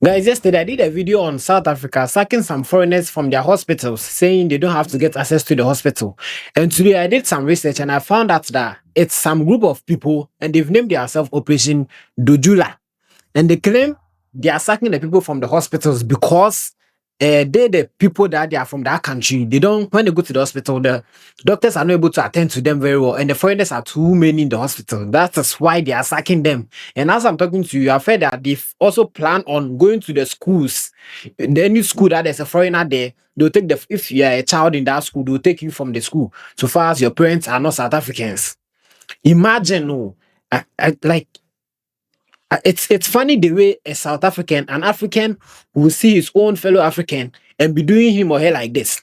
Guys, yesterday I did a video on South Africa sacking some foreigners from their hospitals, saying they don't have to get access to the hospital. And today I did some research and I found out that it's some group of people and they've named themselves Operation Dojula. And they claim they are sacking the people from the hospitals because they're the people that they are from that country. They don't, when they go to the hospital, the doctors are not able to attend to them very well, and the foreigners are too many in the hospital. That is why they are sacking them. And as I'm talking to you, I've heard that they've also planned on going to the schools. The new school that there's a foreigner there, they'll take the, if you're a child in that school, they'll take you from the school so far as your parents are not South Africans. Imagine, oh, like it's funny the way a South African, an African, will see his own fellow African and be doing him or her like this.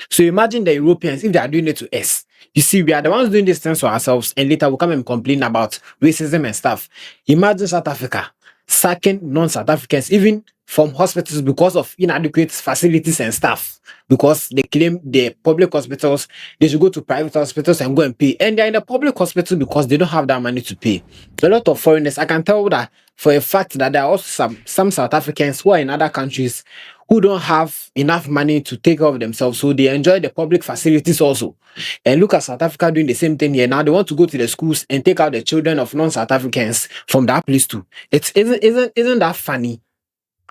So imagine the Europeans if they are doing it to us. You see, we are the ones doing these things to ourselves, and later we'll come and complain about racism and stuff. Imagine South Africa sacking non-South Africans, even from hospitals because of inadequate facilities and stuff. Because they claim the public hospitals, they should go to private hospitals and go and pay. And they're in the public hospital because they don't have that money to pay. A lot of foreigners, I can tell that for a fact that there are also some South Africans who are in other countries who don't have enough money to take care of themselves, so they enjoy the public facilities also. And look at South Africa doing the same thing here. Now they want to go to the schools and take out the children of non-South Africans from that place too. It's isn't that funny?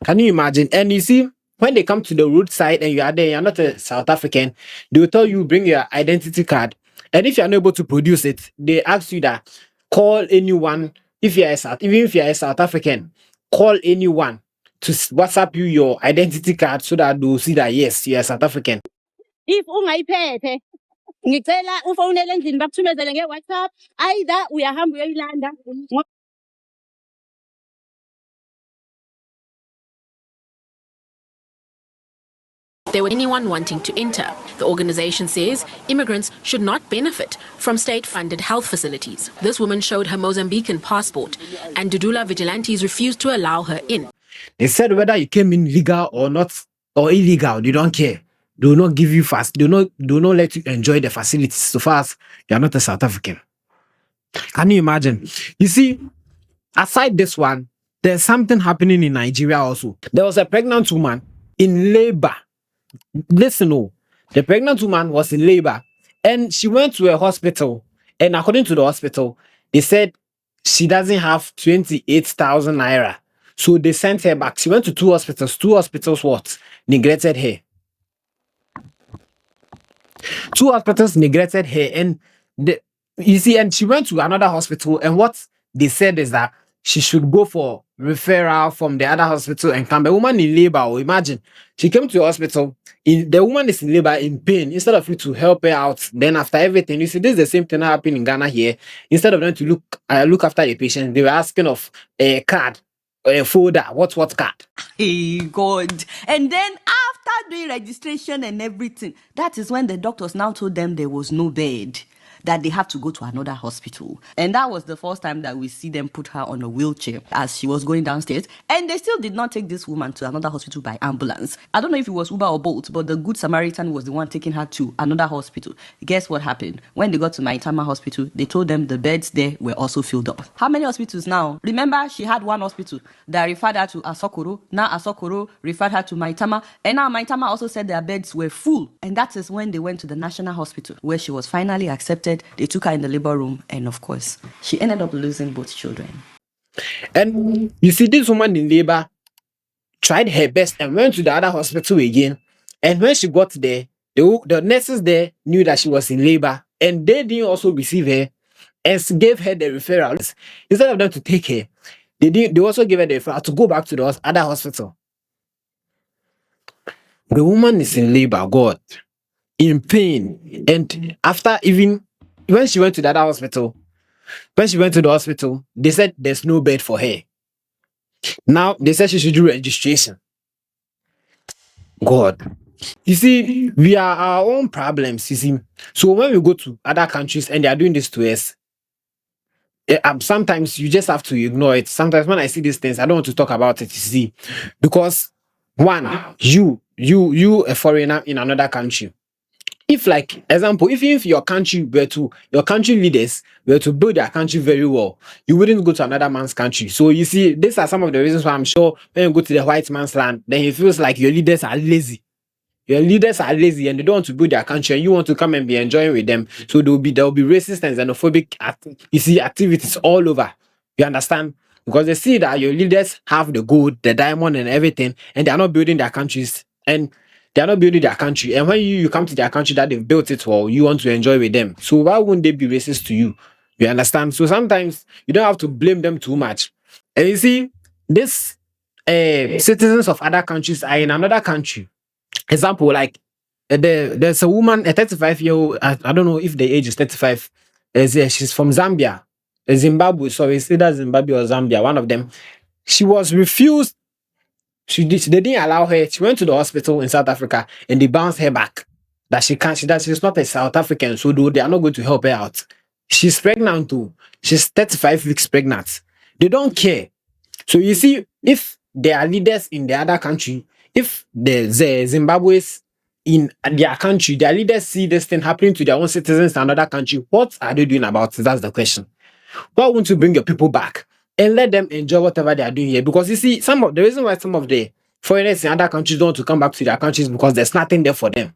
Can you imagine? And you see, when they come to the roadside and you are there, you're not a South African, they will tell you bring your identity card. And if you're not able to produce it, they ask you that call anyone. If you're a South, even if you're a South African, call anyone to WhatsApp you your identity card so that they'll see that yes, you're a South African. If ungayiphethe ngicela ufonele endlini bakuthumezele nge-WhatsApp, either uyahamba uyoyilanda. There were anyone wanting to enter. The organization says immigrants should not benefit from state-funded health facilities. This woman showed her Mozambican passport, and Dudula vigilantes refused to allow her in. They said whether you came in legal or not or illegal, they don't care. They will not give you fast. Do not let you enjoy the facilities so far as you are not a South African. Can you imagine? You see, aside this one, there's something happening in Nigeria also. There was a pregnant woman in labor. Listen, oh, the pregnant woman was in labor and she went to a hospital. And according to the hospital, they said she doesn't have 28,000 naira. So they sent her back. She went to two hospitals. Two hospitals what? Neglected her. Two hospitals neglected her. And you see, and she went to another hospital. And what they said is that she should go for referral from the other hospital and come. The woman in labor, oh, imagine, she came to the hospital. The woman is in labor in pain. Instead of you to help her out, then after everything, you see, this is the same thing that happened in Ghana here. Instead of them to look after the patient, they were asking of a card, a folder. What card? Hey God. And then after doing registration and everything, that is when the doctors now told them there was no bed, that they have to go to another hospital. And that was the first time that we see them put her on a wheelchair as she was going downstairs. And they still did not take this woman to another hospital by ambulance. I don't know if it was Uber or Bolt, but the Good Samaritan was the one taking her to another hospital. Guess what happened? When they got to Maitama Hospital, they told them the beds there were also filled up. How many hospitals now? Remember, she had one hospital that referred her to Asokoro. Now Asokoro referred her to Maitama. And now Maitama also said their beds were full. And that is when they went to the National Hospital, where she was finally accepted. They took her in the labor room. And of course, she ended up losing both children. And you see, this woman in labor tried her best and went to the other hospital again. And when she got there, the nurses there knew that she was in labor and they didn't also receive her and gave her the referrals. Instead of them to take her, they also gave her the referral to go back to the other hospital. The woman is in labor, God, in pain. And after even when she went to the other hospital, they said there's no bed for her. Now they said she should do registration. God. You see, we are our own problems, you see. So when we go to other countries and they are doing this to us, sometimes you just have to ignore it. Sometimes when I see these things, I don't want to talk about it, you see. Because one, you a foreigner in another country, If, like example, if your country leaders were to build their country very well, you wouldn't go to another man's country. So you see, these are some of the reasons why I'm sure when you go to the white man's land, then he feels like your leaders are lazy. Your leaders are lazy and they don't want to build their country, and you want to come and be enjoying with them. So there will be racist and xenophobic activities all over. You understand? Because they see that your leaders have the gold, the diamond, and everything, and they are not building their countries. And they are not building their country. And when you come to their country that they've built it well, you want to enjoy with them. So why wouldn't they be racist to you? You understand? So sometimes you don't have to blame them too much. And you see, these citizens of other countries are in another country. Example, like there's a woman, a 35-year-old, I don't know if the age is 35, she's from Zambia, Zimbabwe, sorry, it's either Zimbabwe or Zambia, one of them. She was refused, they didn't allow her. She went to the hospital in South Africa and they bounced her back. That she's not a South African, so they are not going to help her out. She's pregnant too. She's 35 weeks pregnant. They don't care. So you see, if there are leaders in the other country, if the Zimbabweans in their country, their leaders see this thing happening to their own citizens in another country, what are they doing about it? That's the question. Why won't you bring your people back and let them enjoy whatever they are doing here? Because you see, the reason why some of the foreigners in other countries don't want to come back to their countries because there's nothing there for them.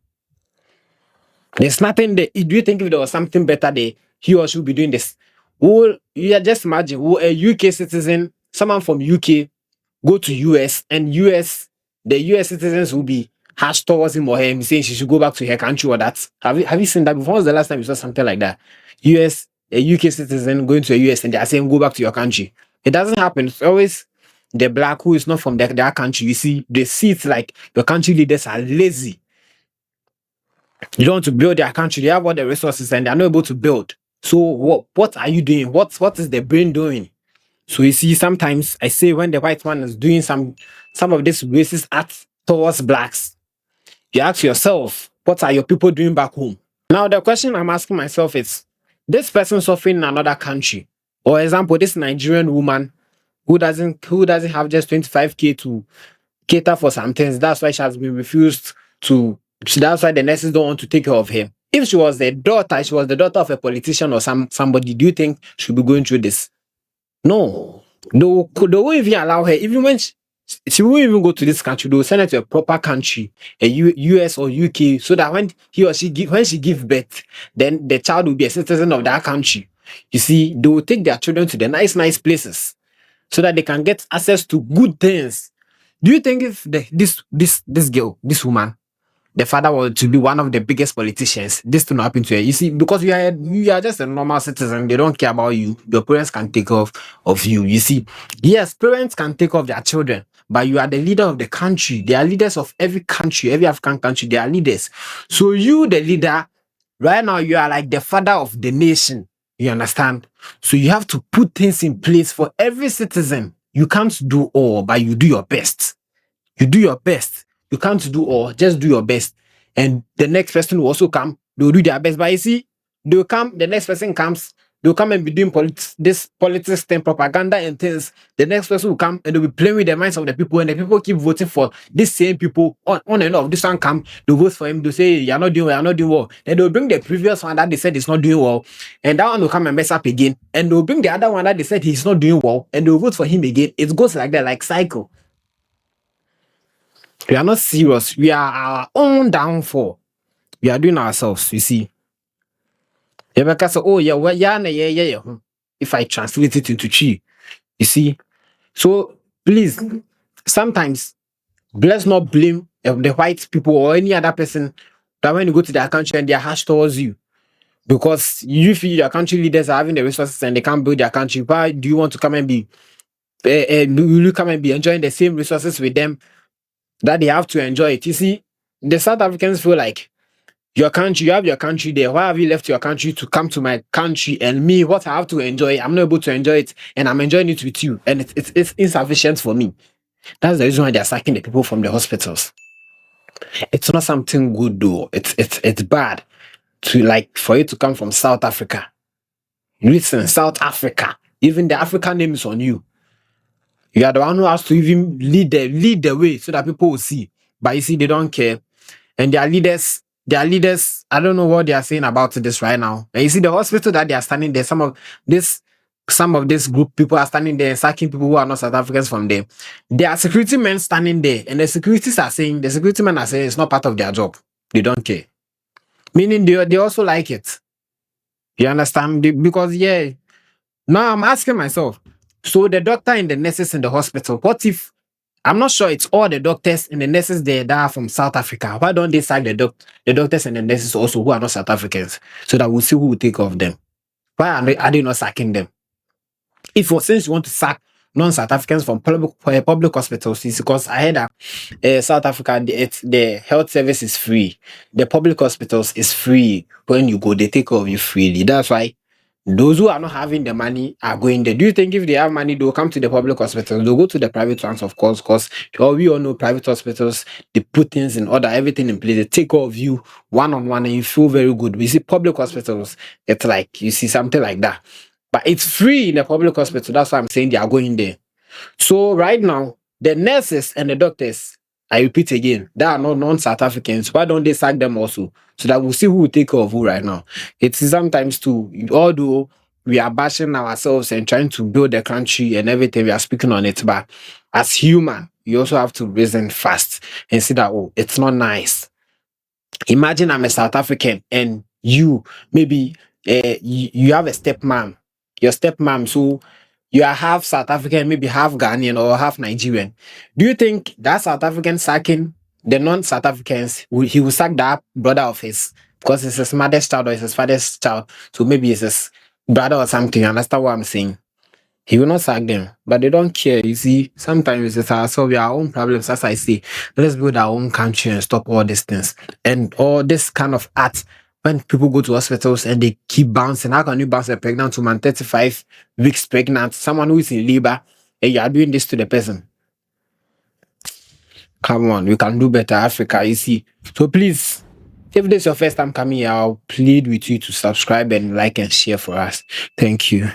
There's nothing there. Do you think if there was something better there, he or she would be doing this? Well, yeah, just imagine, will a UK citizen, someone from UK, go to US, and the US citizens will be harsh towards him or her and saying she should go back to her country or that. Have you seen that before? When was the last time you saw something like that? A UK citizen going to a US and they are saying go back to your country. It doesn't happen. It's always the black who is not from their country. You see, they see it like your country leaders are lazy. You don't want to build their country. They have all the resources and they are not able to build. So what are you doing? What is the brain doing? So you see, sometimes I say when the white man is doing some of this racist acts towards blacks, you ask yourself, what are your people doing back home? Now the question I'm asking myself is, this person suffering in another country, or example, this Nigerian woman who doesn't have just 25K to cater for some things. That's why she has been refused to. That's why the nurses don't want to take care of her. If she was the daughter of a politician or somebody, do you think she'll be going through this? No. They won't even allow her. Even when she won't even go to this country, they will send her to a proper country, a US or UK, so that when she gives birth, then the child will be a citizen of that country. You see, they will take their children to the nice places so that they can get access to good things. Do you think if this girl, this woman, the father was to be one of the biggest politicians, this to not happen to her? You see, because you are just a normal citizen, they don't care about you. Your parents can take off of you. You see, yes, parents can take off their children, but you are the leader of the country. They are leaders of every country, every African country. They are leaders. So you, the leader, right now, you are like the father of the nation. You understand? So you have to put things in place for every citizen. You can't do all, but you do your best. You do your best. You can't do all, just do your best. And the next person will also come, they'll do their best. But you see, they'll come, the next person comes, they'll come and be doing politics thing, propaganda and things. The next person will come and they'll be playing with the minds of the people, and the people keep voting for these same people on and off. This one come, they'll vote for him, they'll say, you're not doing well, you're not doing well. Then they'll bring the previous one that they said is not doing well, and that one will come and mess up again. And they'll bring the other one that they said he's not doing well, and they'll vote for him again. It goes like that, like cycle. We are not serious. We are our own downfall. We are doing ourselves, you see. Rebecca said, oh, yeah, well, yeah. If I translate it into chi, you see. So please, sometimes, let's not blame the white people or any other person that when you go to their country and they are harsh towards you. Because you feel your country leaders are having the resources and they can't build their country. Why do you want to come and be enjoying the same resources with them that they have to enjoy it? You see, the South Africans feel like your country, you have your country there. Why have you left your country to come to my country? And me, what I have to enjoy, I'm not able to enjoy it, and I'm enjoying it with you, and it's insufficient for me. That's the reason why they're sacking the people from the hospitals. It's not something good though. It's bad for you to come from South Africa. Listen, South Africa. Even the African name is on you. You are the one who has to even lead the way so that people will see. But you see, they don't care. And their leaders, their leaders, I don't know what they are saying about this right now. And you see the hospital that they are standing there, some of this group people are standing there and sacking people who are not South Africans from there. There are security men standing there, and the security men are saying it's not part of their job. They don't care. Meaning they also like it. You understand? Because yeah, now I'm asking myself, so the doctor and the nurses in the hospital, what if I'm not sure it's all the doctors and the nurses there that are from South Africa? Why don't they sack the doctors and the nurses also who are not South Africans so that we'll see who will take care of them? Why are they not sacking them? Since you want to sack non-South Africans from public hospitals, it's because I heard that South Africa, the health service is free. The public hospitals is free. When you go, they take care of you freely. That's why those who are not having the money are going there. Do you think if they have money, they'll come to the public hospitals? They'll go to the private ones, of course, because we all know private hospitals, they put things in order, everything in place. They take care of you one-on-one and you feel very good. We see public hospitals, it's like, you see something like that. But it's free in the public hospital. That's why I'm saying they are going there. So right now, the nurses and the doctors, I repeat again, they are not non-South Africans. Why don't they sack them also? So that we'll see who will take care of who right now. It's sometimes too, although we are bashing ourselves and trying to build the country and everything, we are speaking on it. But as human, you also have to reason fast and see that, oh, it's not nice. Imagine I'm a South African and you maybe you have a stepmom, your stepmom, so you are half South African, maybe half Ghanaian or half Nigerian. Do you think that South African sacking the non-South Africans, he will sack that brother of his because it's his mother's child or it's his father's child? So maybe it's his brother or something. You understand what I'm saying? He will not sack them, but they don't care. You see, sometimes it's ourselves, our own problems. As I say, let's build our own country and stop all these things and all this kind of art. When people go to hospitals and they keep bouncing, how can you bounce a pregnant woman, 35 weeks pregnant, someone who is in labor, and you are doing this to the person? Come on, we can do better, Africa. You see, so please, if this is your first time coming here, I'll plead with you to subscribe and like and share for us. Thank you.